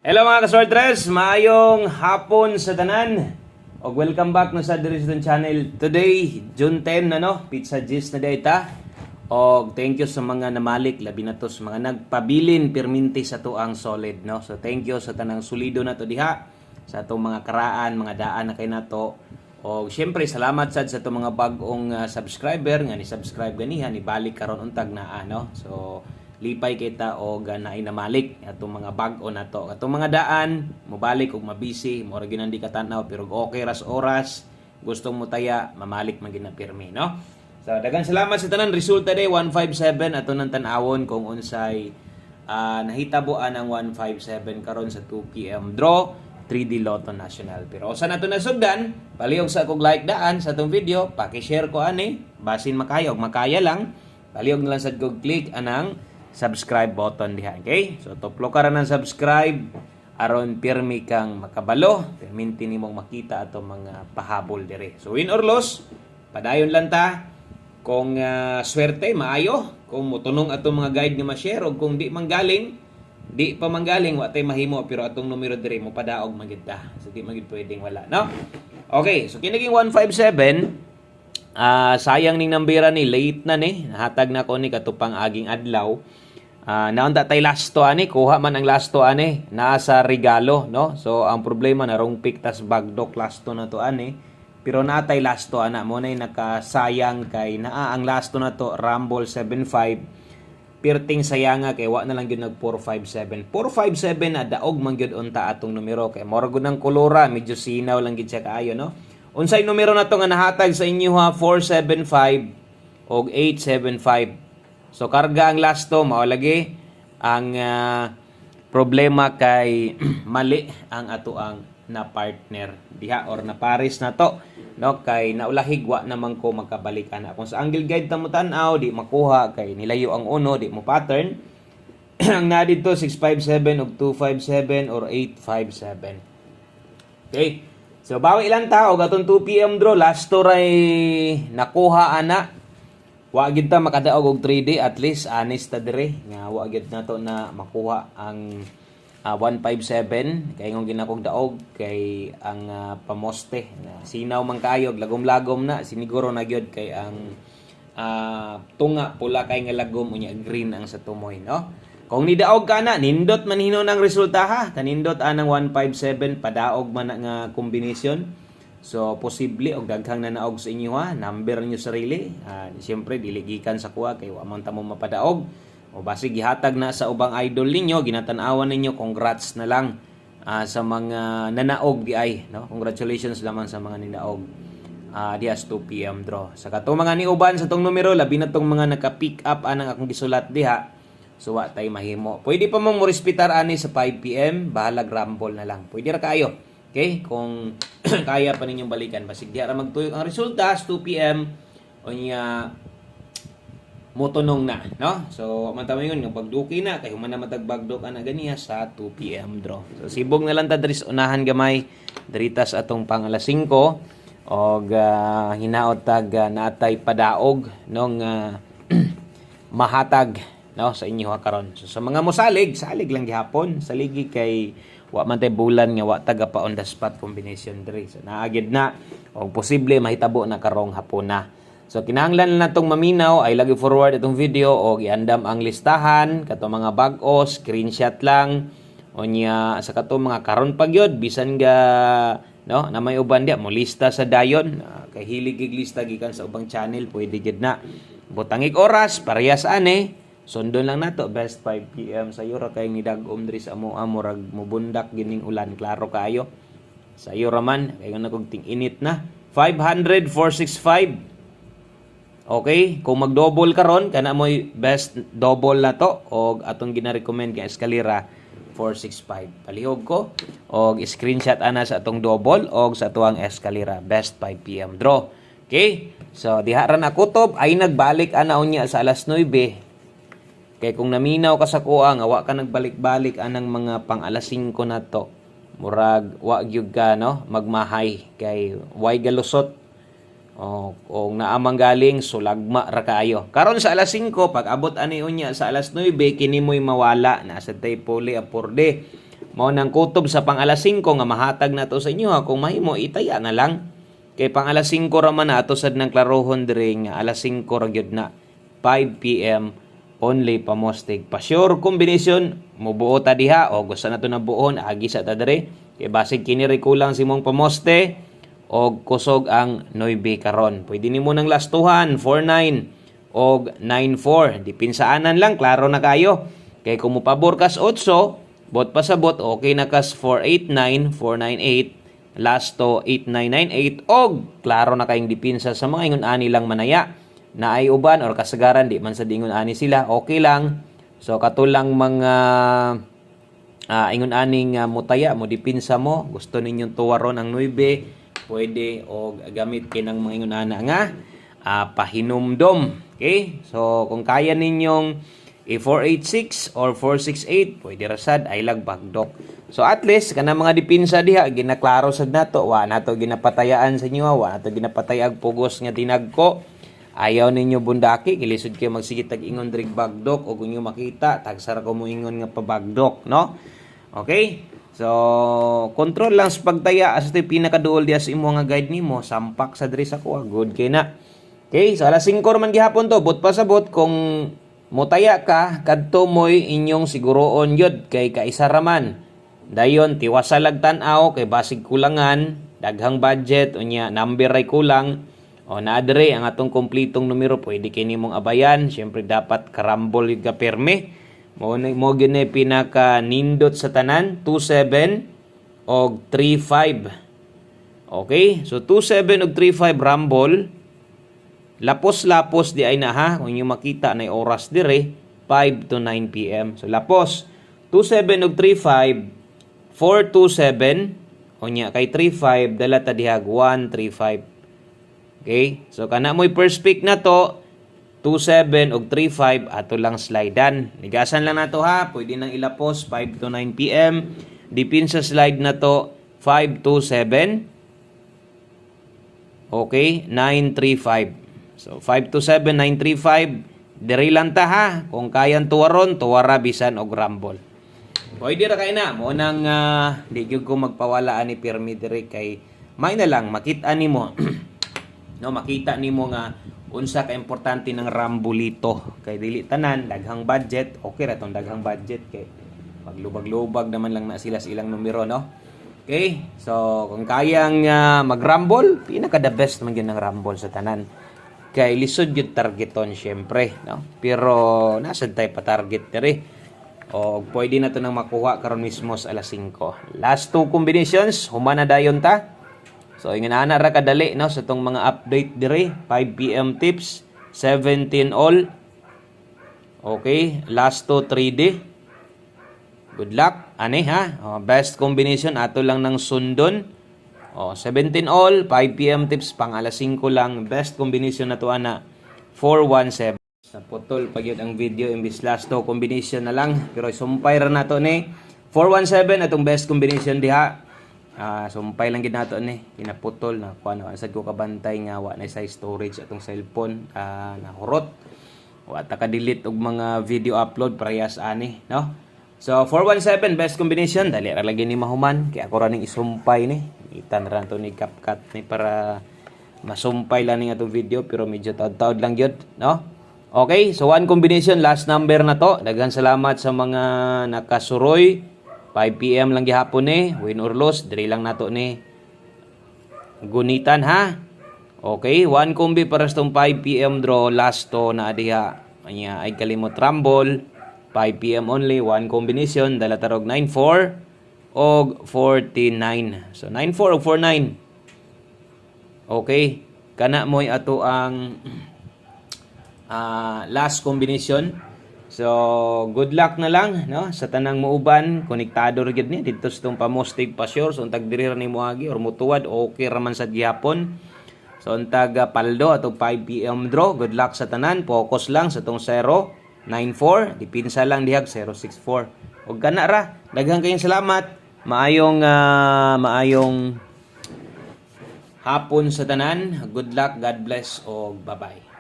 Hello mga kaswartres, maayong hapon sa tanan. O welcome back na sa Dirision Channel. Today, June 10 na no, Pizza Gist na data. O thank you sa mga namalik, labi na to sa mga nagpabilin perminti sa tuang solid no. So thank you sa tanang solido na to diha, sa itong mga karaan, mga daan na kay nato. O syempre salamat sad sa itong mga bagong subscriber nga ni subscribe ganiha ni balik karon untag na ano. So lipay kita o ganay na malik atong mga bag-o na to. Atong mga daan, mobalik og mabisi, mo ra ginandi ka tanaw pero okay ras oras, gustong mo taya, mamalik man gid na pirmi, no? So daghang salamat sa tanan. Resulta day 157 ato nang tan-awon kung unsay nahitaboan ang 157 karon sa 2 PM draw 3D Lotto National. Pero usa nato nasugdan, palihog sa kog like daan sa atong video, paki-share ko ani, basin makaya og makaya lang, palihog na lang sad kog click anang subscribe button diha, okay? So tuplo ka ra ng subscribe aron pirmi kang makabalo, perminti nimong makita ato mga pahabol dire. So win or loss, padayon lang ta. Kung swerte maayo, kung motunong ato mga guide nga ma-share og kung di manggaling, di pa manggaling wa tay mahimo pero atong numero dire mo padaog magid ta. So di magid pwedeng wala, no? Okay, so kiniging 157 sayang ning nambira ni late na ni nahatag na ko ni katupang aging adlaw. Naunta tay lasto ani, kuha man ang lasto ani, nasa regalo no. So ang problema na wrong pick tas bagdok lasto na to ani. Pero natay lasto ana mo nay nakasayang kay naa ang lasto na to Rumble 75. Pirting sayanga kay wa na lang gyud nag 457. 457 na daog man gyud unta atong numero kay mora gud ng kolora, medyo sinaw lang gyud siya kaayo no. Unsay numero na to nga nahatag sa inyo ha, 475 og 875. So karga ang lasto, mao lagi ang problema kay mali ang ato ang na partner diha or na pares na to no, kay naulahig wa naman ko magkabalikan. Kung sa angle guide ta mo tan-aw di makuha kay nilayo ang uno, di mo pattern. Ang na dito 657 og 257 or 857. Okay. So bawi lang ta og atong 2 PM draw lasto ray nakuha ana. Wa gid ta makadaog og 3D, at least honest ta dire nga wa gid nato na makuha ang 157 kay ngong ginakog daog kay ang pamoste na sinaw man kayo lagom-lagom na siniguro na gyud kay ang tunga pula kay nga lagom unya green ang sa tumoy no. Kung nidaog ka na nindot man hinon ang resulta ha, kanindot anang 157 padaog man na nga kombinasyon. So, posible og daghang nanaog sa inyo ha, number niyo sarili. Siyempre, diligikan sa kuha kay wa man ta mo mapadaog. O basi gihatag na sa ubang idol ninyo, ginatan-awan ninyo, congrats na lang sa mga nanaog di ay, no? Congratulations naman sa mga ninaog. Dias 2 PM draw. Sa katong mga niuban sa tong numero, labi na tong mga naka-pick up anang akong gisulat diha. So, wa tay mahimo. Pwede pa mong mo respetar ani sa 5 PM, bahala rumble na lang. Pwede ra kayo. Okay, kung kaya pa ninyong balikan, basig di ara magtuyok ang resulta 2 PM unya motunong na, no? So man tama yun, yung bagduki na kay human na matagbagdok ana ganiya sa 2 PM draw. So sibog na lang ta diri unahan gamay diritas atong pang alas 5 og hinaot tag natay padaog nung mahatag no sa inyo karon. So sa mga mosalig, salig lang gihapon, saligi kay wa man tay bulan nga wa taga pa on the spot combination diri. So naagid na og posible mahitabo na karong hapon na. So kinahanglan na natong maminaw ay lagi forward itong video og iandam ang listahan kato mga bag-o, screenshot lang unya sa kato mga karon pagyod bisan ga no na may uban dia mo lista sa dayon kay hilig lista gikan sa ubang channel pwede gid na. Butangig oras parehas ani. Sundon lang nato best 5 PM sa yura kay nidagom diri sa amo murag mubundak gining ulan klaro kaayo. Sa yura man kay nagog ting init na 500 465. Okay, kung mag-double karon kana moy best double na to og atong gina-recommend kay eskalera 465. Palihog ko og screenshot ana sa atong double og sa tuang eskalera best 5 PM draw. Okay? So diha ra na kutob ay nagbalik ana unya sa alas 9. Kay kung naminaw ka sa kuha nga wa ka nagbalik-balik anang mga pang alas 5 na to. Murag wa gyud ka no magmahay kay way galusot. O naamang galing sulagma ra kaayo. Karon sa alas 5 pag abot ani unya sa alas 9 kini mo'y mawala na sa tay puli apurde. Mao nang kutob sa pang alas 5 nga mahatag na to sa inyo ha. Kung mahimo itaya na lang. Kay pang alas 5 ra man na ato sad ng klarohon diri nga alas 5 ra gyud na. 5 PM only pamostig. Pa sure combination mubuo ta diha o gusto na to na buon agi sa ta diri. Kay basig kini ri kulang si mong pamoste og kusog ang 9 karon. Pwede nimo nang lastuhan 49 og 94. Dipinsaanan lang klaro na kayo. Kay kung mopabor kas 8 bot pa sa bot, okay na kas 489, 498, last to 8998, og klaro na kayong dipinsa sa mga ingon ani lang manaya, na ay uban or kasagaran, di man sa dingon ani sila, okay lang. So katulang mga ingon aning mutaya mo, dipinsa mo, gusto ninyong tuwaron ang 9, pwede, o gamit kinang mga ingon ana nga, pahinumdom. Okay? So kung kaya ninyong 486 or 468 pwede rasad ay lagbagdok. So at least kana mga dipinsa diha ginaklaro sad nato, wa nato ginapatayaan sa inyo, wa nato ginapatayag pugos nga tinagko. Ayaw ninyo bundaki, kilisod kayo magsigit tag ingon drig bagdok o kung inyo makita tagsara ko mo ingon nga pabagdok, no? Okay? So control lang sa pagtaya as ito'y pinakaduol diha sa imo nga guide nimo, sampak sa diri sa kuha, good kay na. Okay, so alas 5 man gihapon to, bot pa sabot kung mutaya ka, kadto mo'y inyong siguroon yod kay kaisa raman. Dayon, tiwasalag tanaw kay basig kulangan, daghang budget, unya number ay kulang. O naadre, ang atong kumplitong numero, pwede kini mong abayan. Siyempre dapat karambol yung kapirme. Mo gini pinaka nindot sa tanan, 27 o 35. Okay, so 27 o 35 rumble. Lapos-lapos di ay na ha. Kung inyo makita na oras dire, 5 to 9 PM. So lapos, 27 og 35, 427, o nya kay 35, dala ta dihag 135. Okay? So kana mo'y first pick na to, 27 og 35, ato lang slidean. Ligasan lang nato ha. Pwede nang ilapos, 5 to 9 PM. Dipin sa slide na to, 5 to 7. Okay? 935. So, 5 to 7, 935. Diri lang ta ha. Kung kayan tuwaron, tuwara bisan og rumble. Pwede ra kay na. Mo nang di gyud ko magpawalaan ni Pirmi diri kay may na lang makita nimo. No, makita nimo nga unsa ka importante ng rambulito. Kay dili tanan daghang budget. Okay ra tong daghang budget kay paglubag-lubag naman lang na sila sa ilang numero, no? Okay? So, kung kayang mag-rumble, pinaka the best man gyud ng rumble sa tanan. Kay lisod yung targeton syempre, no? Pero nasad tayo pa target diri. O pwede na to nang makuha karon mismo sa alas 5. Last two combinations, humana dayon ta. So ingon ana ra kadali, no, sa tong mga update diri, 5 PM tips, 17 all. Okay, last two 3D. Good luck, ani ha. Best combination ato lang ng sundon. 17 all, 5 PM tips, pang alas 5 lang. Best combination na to ana, 417. Sa putol, pag yun ang video, imbis last to, combination na lang. Pero sumpay ra na to ni. 417, atong best combination diha. Sumpay lang gid nato ni. Kinaputol na, kung ano, asad ko kabantay nga, wa na size storage atong cellphone, nahurot. Wa ta ka-delete og mga video upload, parehas ani, no? So, 417, best combination. Dali ra lagi ni mahuman. Kaya ako rin isumpay ni. Itan ra to ni CapCut ni para masumpay lang ni atong video. Pero medyo taod-taod lang yun. No? Okay, so one combination. Last number na to. Daghang salamat sa mga nakasuroy. 5 PM lang gihapon ni. Win or loss. Diri lang nato ni. Gunitan ha. Okay, one combi para sa 5 PM draw. Last to na adiha. Anya ay kalimot rumble. 5 PM only, one combination, dala tarog 94 og 49. So 94 og 49. Okay, kana mo'y ato ang last combination. So good luck na lang, no, sa tanang muuban, konektado ra gyud ni didto sa tong pamostig pa sure. So untag diri ra ni moagi or mutuwad, okay ra man sa gihapon. So untag paldo ato 5 PM draw. Good luck sa tanan, focus lang sa tong 094, dipinsa lang dihag 064. Ug kana ra, daghang kayong salamat. Maayong hapon sa tanan. Good luck, God bless, o bye-bye.